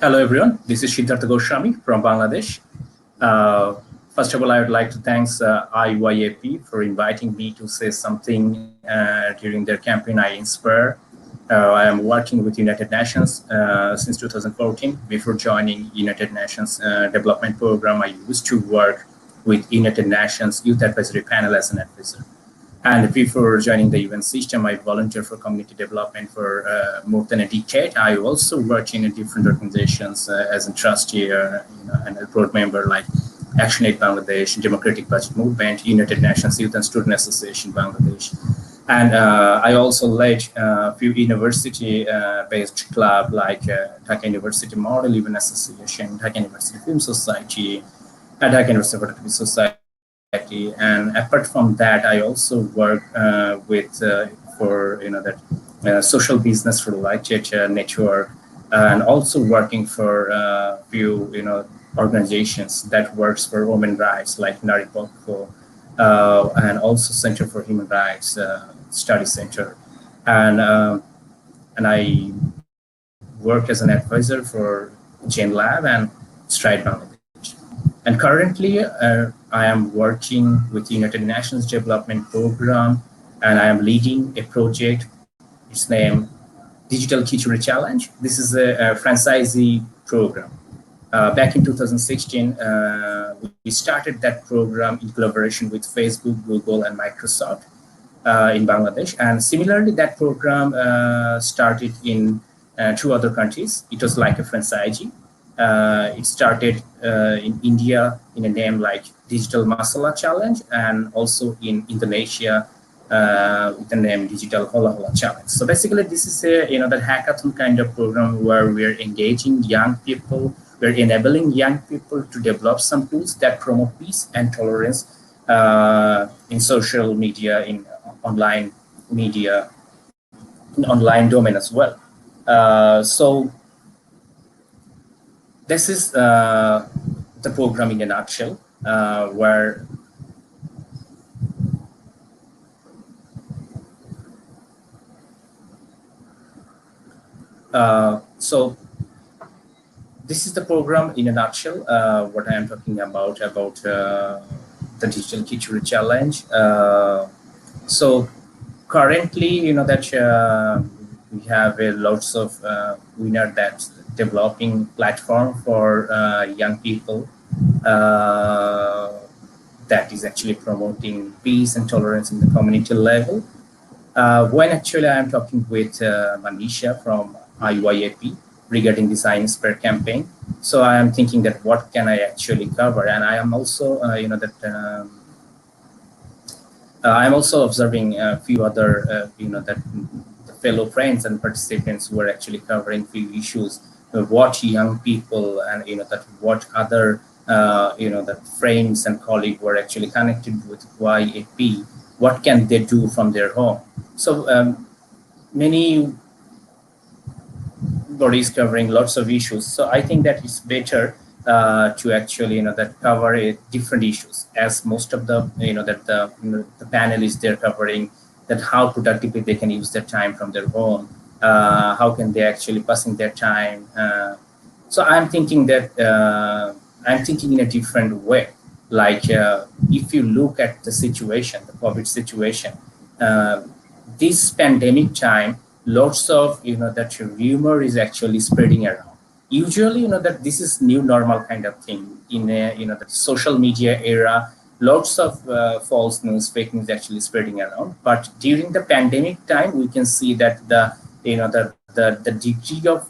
Hello, everyone. This is Shidartho Goushami from Bangladesh. Uh, First of all, I would like to thank IYAP for inviting me to say something during their campaign I Inspire. I am working with United Nations since 2014. Before joining United Nations Development Program, I used to work with United Nations Youth Advisory Panel as an advisor. And before joining the UN system, I volunteered for community development for more than a decade. I also worked in different organizations as a trustee and a board member like Action Aid Bangladesh, Democratic Budget Movement, United Nations Youth and Student Association Bangladesh. And I also led a few university-based clubs like Dhaka University Model Event Association, Dhaka University Film Society, and Dhaka University Photography Society. And apart from that, I also work with for that social business related network, and also working for a few organizations that works for women rights like Nari Pokho, and also Center for Human Rights Study Center, and I work as an advisor for Gen Lab and Stride Bangladesh. And currently, I am working with the United Nations Development Program, and I am leading a project. It's named Digital Khichuri Challenge. This is a franchisee program. Back in 2016, we started that program in collaboration with Facebook, Google, and Microsoft in Bangladesh. And similarly, that program started in two other countries. It was like a franchisee. It started in India in a name like Digital Masala Challenge, and also in Indonesia with the name Digital Hola Hola Challenge. So basically, this is a that hackathon kind of program where we're engaging young people, we're enabling young people to develop some tools that promote peace and tolerance in social media, in online media, in online domain as well. So this is the program in a nutshell, where so this is the program in a nutshell, what I am talking about the Digital Khichuri Challenge. So currently, that we have lots of winner that's developing platform for young people that is actually promoting peace and tolerance in the community level. When actually I'm talking with Manisha from IYAP regarding this I Inspire campaign, so I am thinking that what can I actually cover, and I am also I'm also observing a few other that fellow friends and participants who are actually covering few issues, what young people and that what other that friends and colleagues were actually connected with YAP, what can they do from their home. So many bodies covering lots of issues. So I think that it's better to actually that cover different issues, as most of the the panelists they're covering that how productively they can use their time from their home, how can they actually passing their time. So I'm thinking that I'm thinking in a different way. Like if you look at the situation, the COVID situation, this pandemic time, lots of that rumor is actually spreading around. Usually, that this is new normal kind of thing in a the social media era. Lots of false news, fake news actually spreading around. But during the pandemic time, we can see that the the degree of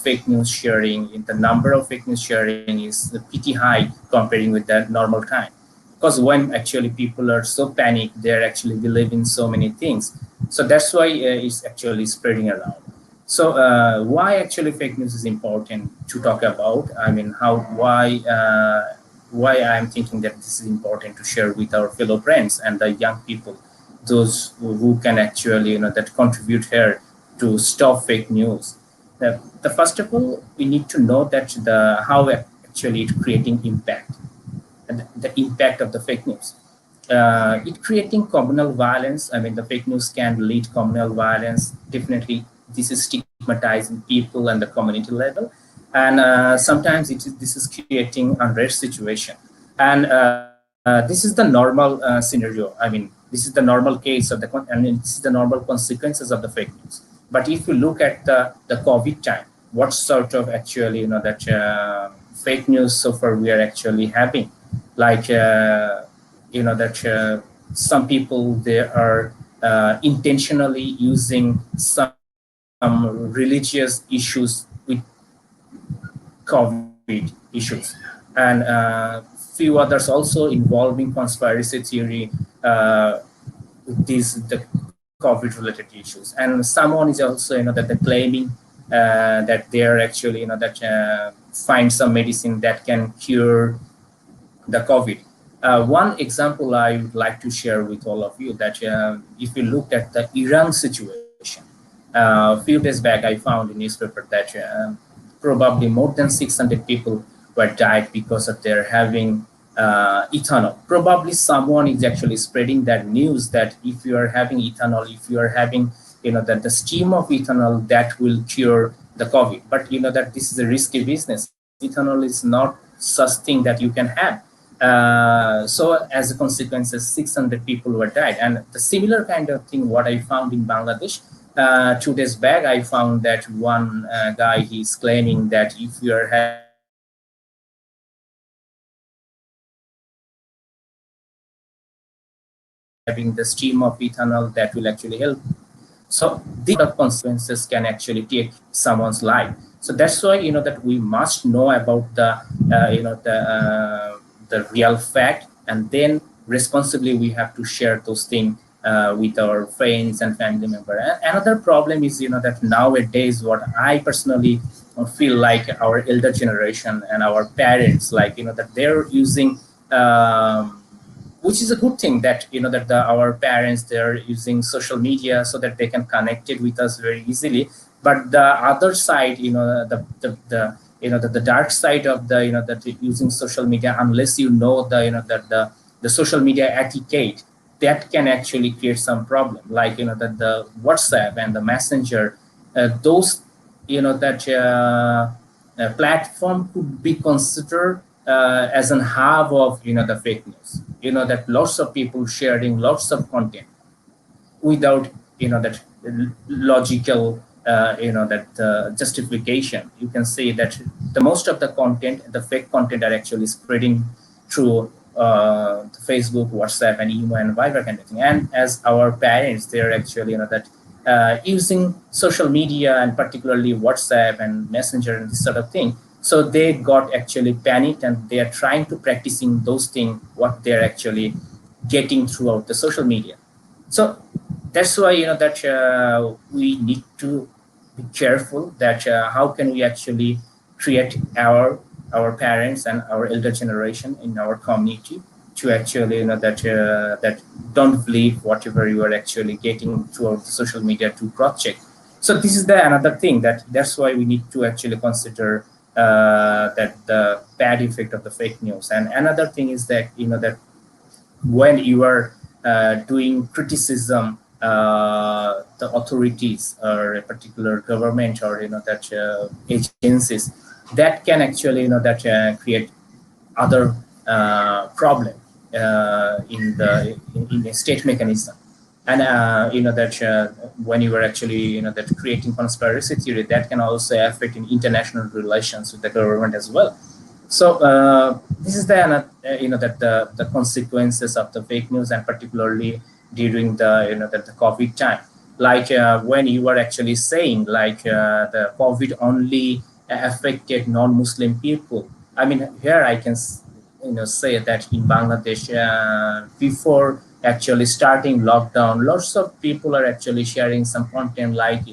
fake news sharing, the number of fake news sharing is pretty high comparing with the normal time. Because when actually people are so panicked, they're actually believing so many things. So that's why it's actually spreading around. So why actually fake news is important to talk about? I mean, why I'm thinking that this is important to share with our fellow friends and the young people, those who can actually that contribute here to stop fake news. The first of all, we need to know that how actually it's creating impact, and the impact of the fake news. It creating communal violence. I mean, the fake news can lead communal violence. Definitely, this is stigmatizing people and the community level. and sometimes this is creating unrest situation. And this is the normal scenario. I mean, this is the normal case of and this is the normal consequences of the fake news. But if you look at the COVID time, what sort of actually that fake news so far we are actually having, like that some people, they are intentionally using some religious issues with COVID issues, and few others also involving conspiracy theory with these the COVID related issues. And someone is also that they're claiming that they are actually that find some medicine that can cure the COVID. One example I would like to share with all of you, that if you look at the Iran situation, a few days back I found in newspaper that probably more than 600 people were died because of their having ethanol. Probably someone is actually spreading that news that if you are having ethanol, if you are having that the steam of ethanol that will cure the COVID. But that this is a risky business. Ethanol is not such thing that you can have. So as a consequence, 600 people were died. And the similar kind of thing what I found in Bangladesh. 2 days back, I found that one guy, he's claiming that if you are having the stream of ethanol, that will actually help. So these sort of consequences can actually take someone's life. So that's why that we must know about the real fact, and then responsibly we have to share those things with our friends and family members. Another problem is that nowadays, what I personally feel like our elder generation and our parents, like that they're using. Which is a good thing that that our parents, they're using social media so that they can connect it with us very easily. But the other side, the dark side of the that using social media, unless that the social media etiquette, that can actually create some problem. Like that the WhatsApp and the Messenger, those that platform could be considered as an hub of the fake news. That lots of people sharing lots of content without that logical that justification. You can say that the most of the content, the fake content, are actually spreading through Facebook, WhatsApp, and email and Viber kind of thing. And as our parents, they're actually that using social media, and particularly WhatsApp and Messenger and this sort of thing. So they got actually panicked, and they are trying to practicing those things what they're actually getting throughout the social media. So that's why that we need to be careful that how can we actually create our parents and our elder generation in our community to actually that don't believe whatever you are actually getting throughout the social media, to cross check. So this is the another thing that's why we need to actually consider that the bad effect of the fake news. And another thing is that that when you are doing criticism the authorities or a particular government or that agencies, that can actually that create other problem in the state mechanism. And that when you are actually that creating conspiracy theory, that can also affect in international relations with the government as well. So this is the that the consequences of the fake news, and particularly during the the COVID time. Like when you are actually saying like the COVID only affected non-Muslim people. I mean, here I can say that in Bangladesh before actually starting lockdown, lots of people are actually sharing some content like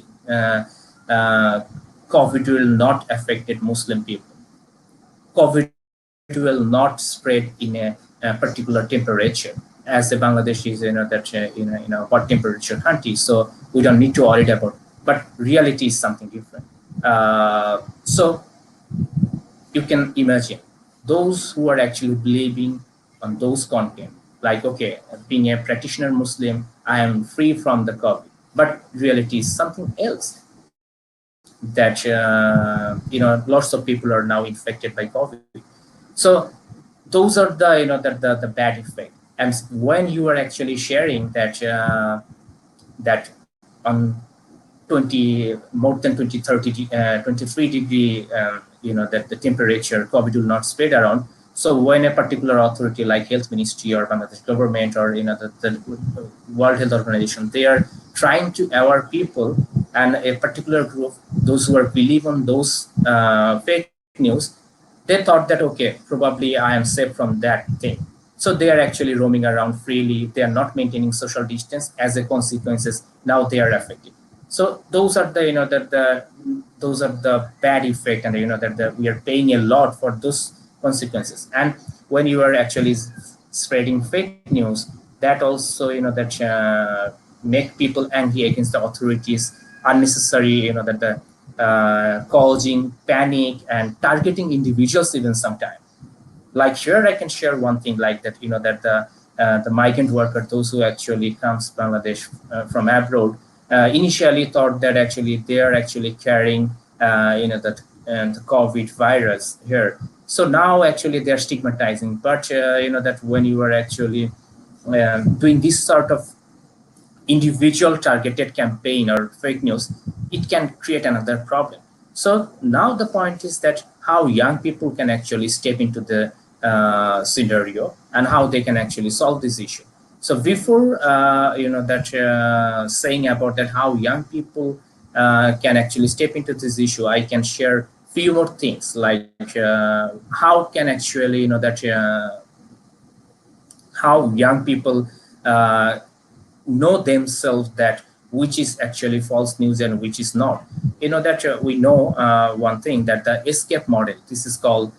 COVID will not affected Muslim people. COVID will not spread in a particular temperature, as the Bangladesh is that hot temperature country, so we don't need to worry about. But reality is something different. So you can imagine those who are actually believing on those content, like okay, being a practitioner Muslim, I am free from the COVID, but reality is something else. that lots of people are now infected by COVID. So those are the the bad effect. And when you are actually sharing that that on 20 more than 20 30 23 degree that the temperature COVID will not spread around. So when a particular authority like Health Ministry or Bangladesh government or the World Health Organization, they are trying to aware people and a particular group, those who are believe on those fake news, they thought that okay, probably I am safe from that thing. So they are actually roaming around freely. They are not maintaining social distance. As a consequences, now they are affected. So those are the those are the bad effect, and we are paying a lot for those consequences. And when you are actually spreading fake news, that also make people angry against the authorities, unnecessary that the causing panic and targeting individuals even sometimes. Like here I can share one thing like that, that the migrant worker, those who actually comes Bangladesh from abroad, initially thought that actually they are actually carrying the COVID virus here. So now actually they're stigmatizing, but that when you are actually doing this sort of individual targeted campaign or fake news, it can create another problem. So now the point is that how young people can actually step into the scenario and how they can actually solve this issue. So before saying about that how young people can actually step into this issue, I can share few more things like how can actually how young people know themselves that which is actually false news and which is not. That we know one thing, that the escape model, this is called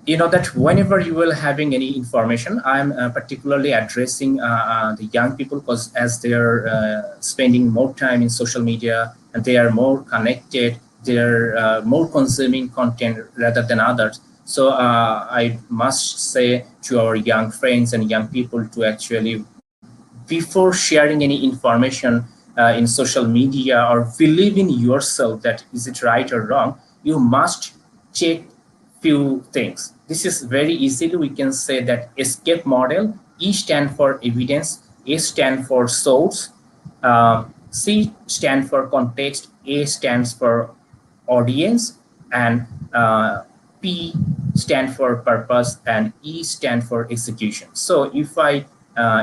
that whenever you will having any information, I'm particularly addressing the young people, because as they are spending more time in social media and they are more connected, they're more consuming content rather than others. So I must say to our young friends and young people to actually, before sharing any information in social media or believe in yourself that is it right or wrong, you must check few things. This is very easily we can say that escape model. E stand for evidence, A stand for source, C stand for context, A stands for audience, and P stand for purpose, and E stand for execution. So if I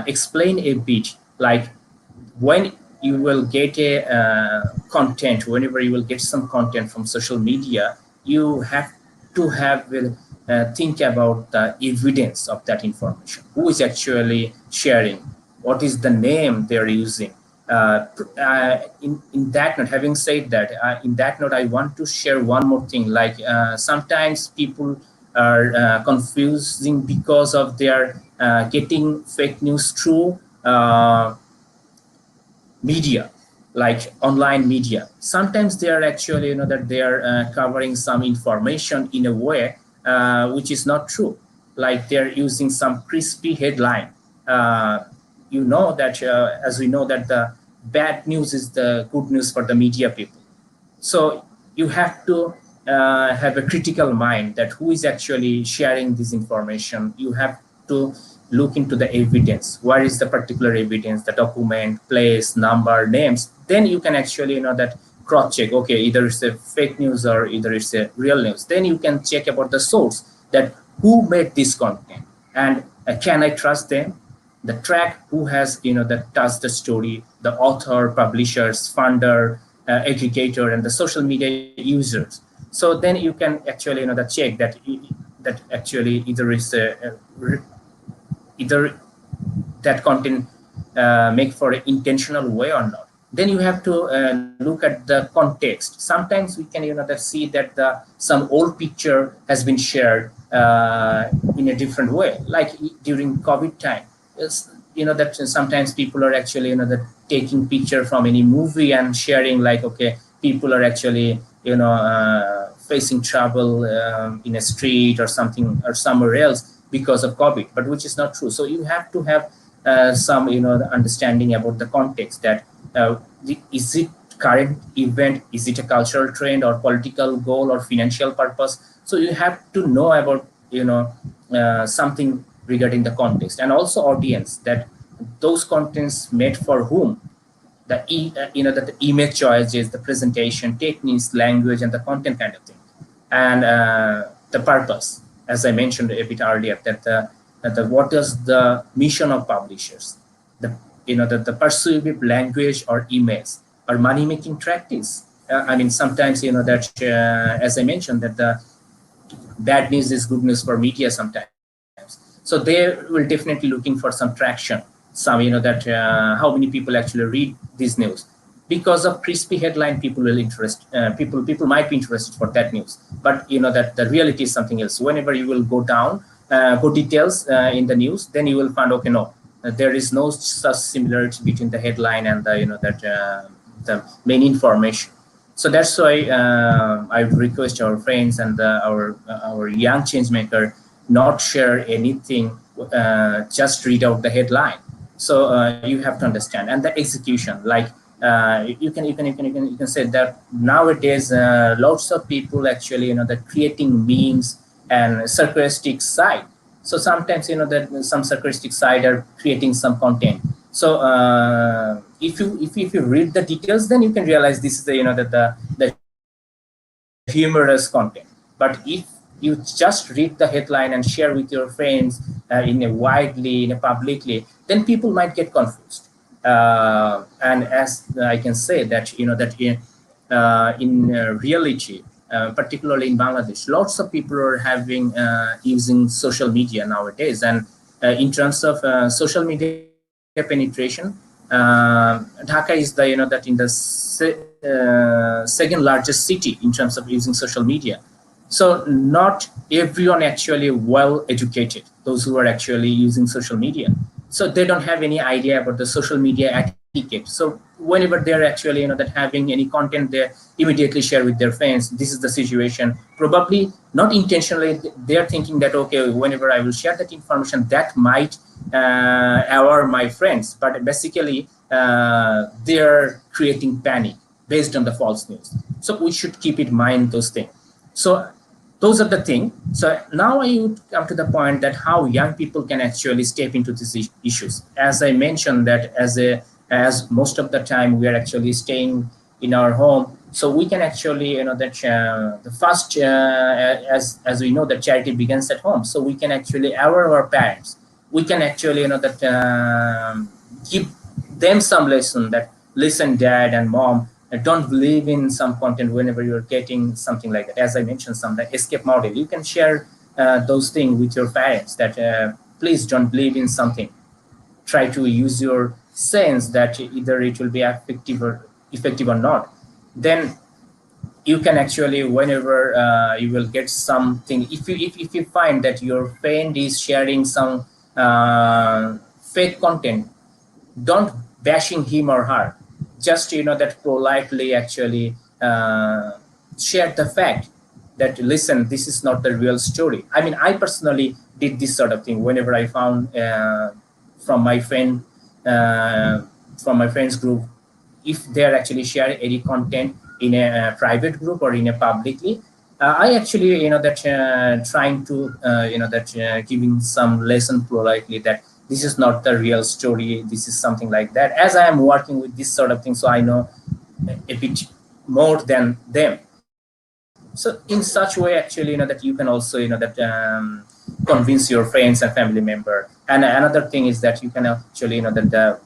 explain a bit, like when you will get a content, whenever you will get some content from social media, you have to have think about the evidence of that information. Who is actually sharing? What is the name they're using? In that note, having said that, in that note, I want to share one more thing. Like sometimes people are confusing because of their getting fake news through media, like online media. Sometimes they are actually that they are covering some information in a way which is not true, like they're using some crispy headline. That as we know that the bad news is the good news for the media people. So you have to have a critical mind that who is actually sharing this information. You have to look into the evidence. Where is the particular evidence, the document, place, number, names? Then you can actually that cross check. Okay, either it's a fake news or either it's a real news. Then you can check about the source, that who made this content, and can I trust them? The track who has that touched the story, the author, publishers, funder, aggregator, and the social media users. So then you can actually that check that actually either that content make for an intentional way or not. Then you have to look at the context. Sometimes we can that see that some old picture has been shared in a different way, like during COVID time. It's, that sometimes people are actually that taking picture from any movie and sharing, like okay, people are actually facing trouble in a street or something or somewhere else because of COVID, but which is not true. So you have to have some the understanding about the context, that is it current event, is it a cultural trend or political goal or financial purpose. So you have to know about something regarding the context, and also audience, that those contents made for whom, that the image choices, the presentation techniques, language, and the content kind of thing, and the purpose, as I mentioned a bit earlier, that what is the mission of publishers, the persuasive language or image or money making practice. I mean, sometimes that as I mentioned, that the bad news is good news for media sometimes. So they will definitely looking for some traction, some that how many people actually read this news. Because of crispy headline, people will people might be interested for that news, but that the reality is something else. Whenever you will go down, go details in the news, then you will find, okay, no, there is no such similarity between the headline and the main information. So that's why I would request our friends and our young change maker not share anything, just read out the headline. So you have to understand, and the execution, like you can say that nowadays lots of people actually that creating memes and sarcastic side. So sometimes that some sarcastic side are creating some content. So if you read the details, then you can realize this is the humorous content. But if you just read the headline and share with your friends publicly, then people might get confused. And as I can say that that in reality, particularly in Bangladesh, lots of people are having using social media nowadays. And in terms of social media penetration, Dhaka is the that in the second largest city in terms of using social media. So not everyone actually well educated, those who are actually using social media. So they don't have any idea about the social media etiquette. So whenever they're actually that having any content, they immediately share with their friends, this is the situation. Probably not intentionally, they're thinking that, okay, whenever I will share that information, that might aware my friends. But basically they're creating panic based on the false news. So we should keep in mind those things. So those are the things. So now I would come to the point that how young people can actually step into these issues. As I mentioned, that as most of the time we are actually staying in our home, so we can actually that the first as we know that charity begins at home. So we can actually our parents, we can actually that give them some lesson, that listen, dad and mom, don't believe in some content whenever you're getting something like that. As I mentioned, some the escape model, you can share those things with your parents, that please don't believe in something. Try to use your sense that either it will be effective or not. Then you can actually, whenever you will get something, if you find that your friend is sharing some fake content, don't bashing him or her. Just that politely actually share the fact that, listen, this is not the real story. I mean, I personally did this sort of thing whenever I found from my friend from my friends group, if they're actually sharing any content in a private group or in a publicly, I actually that trying to that giving some lesson politely, that this is not the real story, this is something like that, as I am working with this sort of thing, so I know a bit more than them. So in such way actually that you can also that convince your friends and family member. And another thing is that you can actually that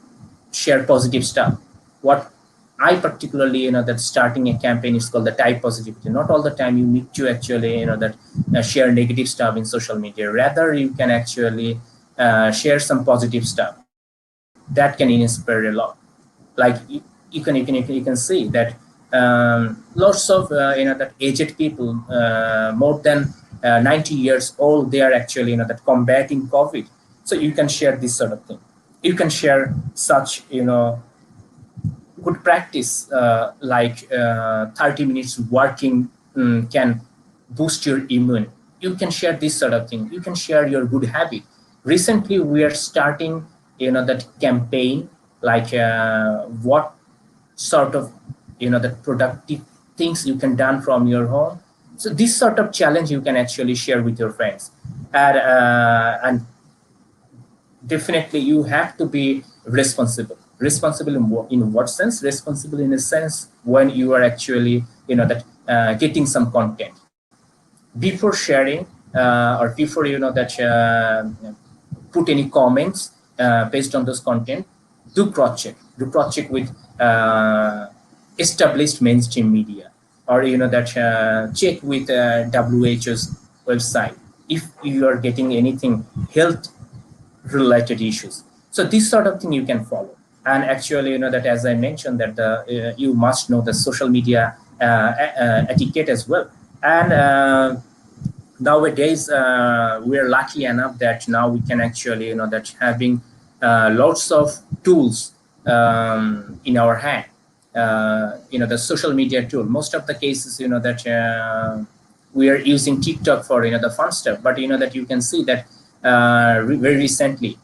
share positive stuff. What I particularly that starting a campaign is called the type positivity. Not all the time you need to actually that share negative stuff in social media. Rather, you can actually share some positive stuff that can inspire a lot. Like you can see that lots of that aged people, more than 90 years old, they are actually that combating COVID. So you can share this sort of thing. You can share such good practice, like 30 minutes working can boost your immune. You can share this sort of thing. You can share your good habit. Recently we are starting that campaign, like what sort of the productive things you can done from your home. So this sort of challenge you can actually share with your friends, and definitely you have to be responsible in what sense? Responsible in a sense when you are actually getting some content before sharing, or before that put any comments based on those content. Do cross check with established mainstream media, or that check with WHO's website if you are getting anything health related issues. So this sort of thing you can follow. And actually, that, as I mentioned, that you must know the social media etiquette as well. And nowadays, we're lucky enough that now we can actually, that having lots of tools in our hand. The social media tool. Most of the cases, that we are using TikTok for the fun stuff, but that you can see that very recently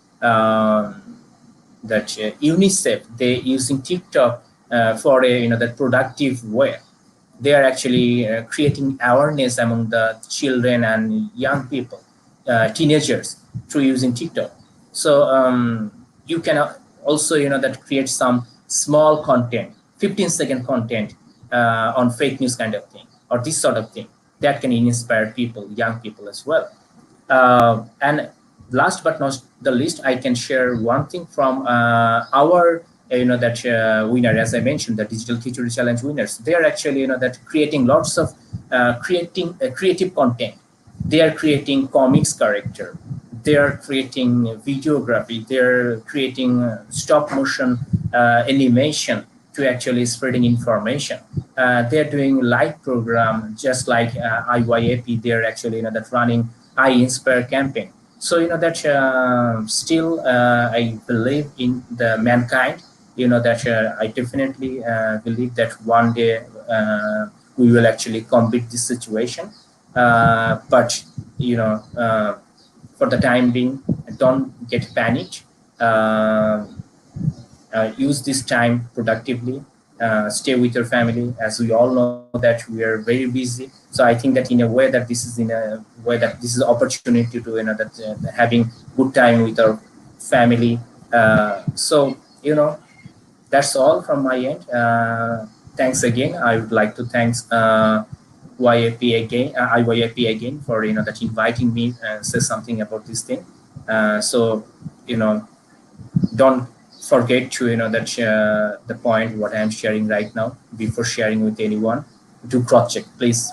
that UNICEF, they using TikTok for a the productive way. They are actually creating awareness among the children and young people, teenagers, through using TikTok. So you can also that create some small content, 15-second content on fake news kind of thing, or this sort of thing that can inspire people, young people as well. And last but not the least, I can share one thing from our that winner, as I mentioned, the Digital Khichuri Challenge winners. They are actually that creating lots of creating creative content. They are creating comics character. They are creating videography. They are creating stop motion animation to actually spreading information. They're doing live program just like IYAP. They're actually that running I Inspire campaign. So that still I believe in the mankind. That I definitely believe that one day we will actually combat this situation. But for the time being, don't get panicked. Use this time productively. Stay with your family, as we all know that we are very busy. So I think that in a way that this is opportunity to that having good time with our family. So that's all from my end. Thanks again. I would like to thank IYAP again for that inviting me and say something about this thing. So don't forget to that the point what I'm sharing right now before sharing with anyone. Do cross check, please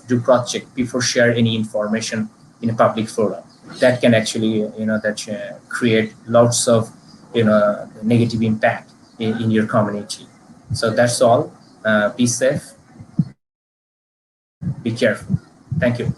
do cross check before share any information in a public forum. That can actually that create lots of negative impact in your community. So that's all. Be safe, be careful. Thank you.